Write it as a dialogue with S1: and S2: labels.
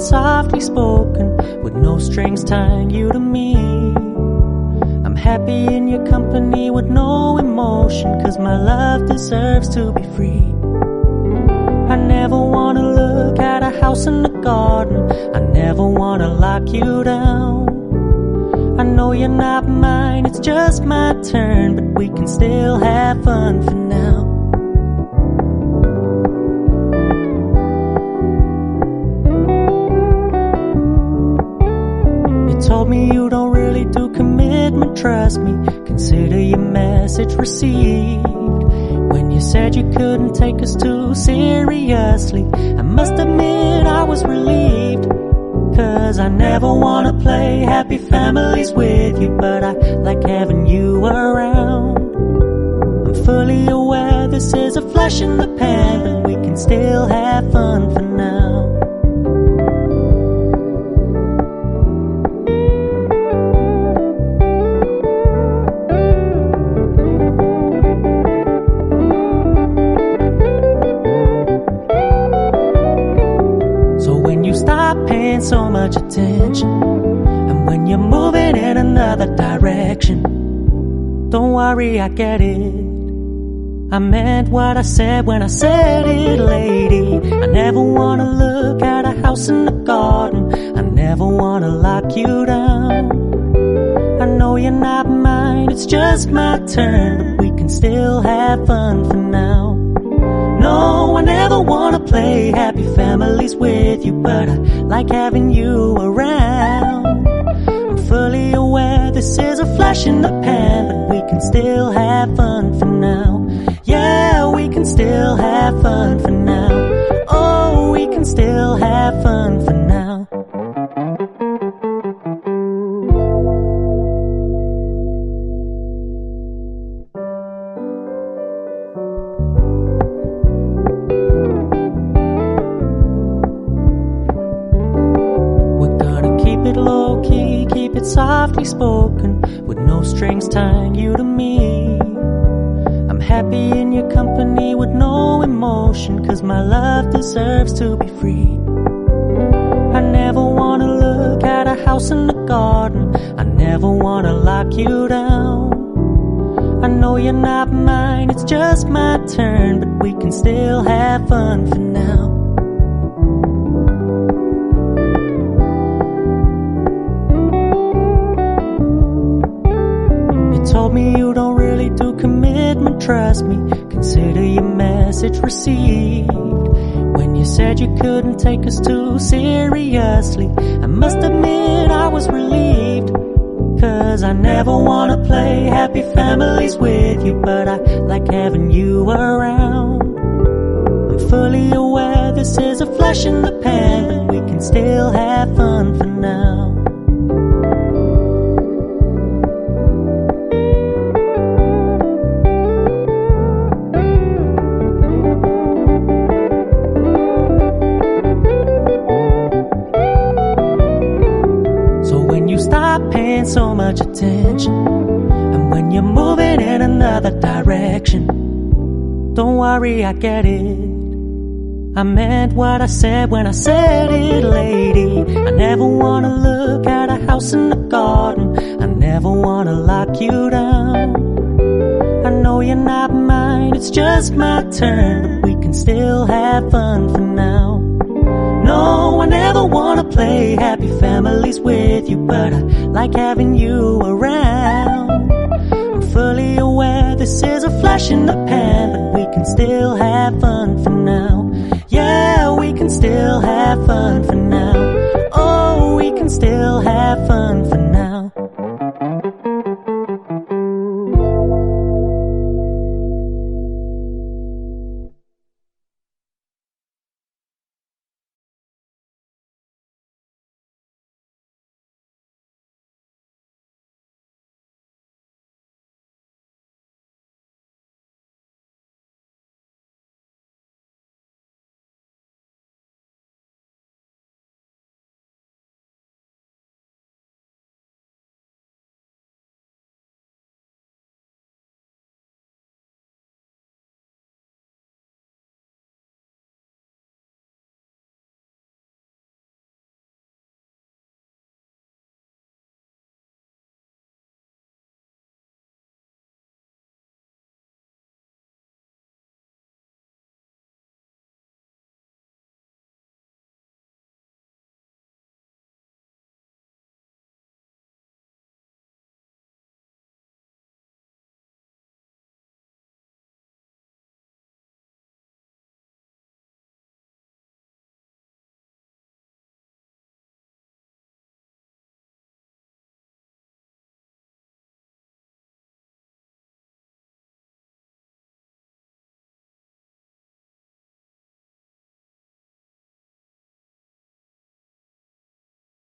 S1: it softly spoken, with no strings tying you to me. I'm happy in your company with no emotion, 'cause my love deserves to be free. I never wanna look at a house in the garden, I never wanna lock you down. I know you're not mine, it's just my turn, but we can still have fun for now. You told me you don't really do commitment, trust me, consider your message received. When you said you couldn't take us too seriously, I must admit I was relieved. 'Cause I never wanna play happy families with you, but I like having you around. I'm fully aware this is a flash in the pan, but we can still have fun for now. Paying so much attention, and when you're moving in another direction, don't worry, I get it. I meant what I said when I said it, lady. I never wanna look at a house in the garden, I never wanna lock you down. I know you're not mine, it's just my turn, but we can still have fun for now. No, I never wanna play happy families with you, but I like having you around. I'm fully aware this is a flash in the pan, but we can still have fun for now. Yeah, we can still have fun for now. Oh, we can still have fun for now. Low-key, keep it softly spoken, with no strings tying you to me. I'm happy in your company with no emotion, 'cause my love deserves to be free. I never wanna look at a house in the garden, I never wanna lock you down. I know you're not mine, it's just my turn, but we can still have fun for now. Told me you don't really do commitment, trust me, consider your message received. When you said you couldn't take us too seriously, I must admit I was relieved. 'Cause I never wanna play happy families with you, but I like having you around. I'm fully aware this is a flash in the pan, but we can still have fun for now. Stop paying so much attention, and when you're moving in another direction, don't worry, I get it. I meant what I said when I said it, lady. I never wanna look at a house in the garden, I never wanna lock you down. I know you're not mine, it's just my turn, but we can still have fun for now. No, I never wanna play happy families with you, but I like having you around. I'm fully aware this is a flash in the pan, but we can still have fun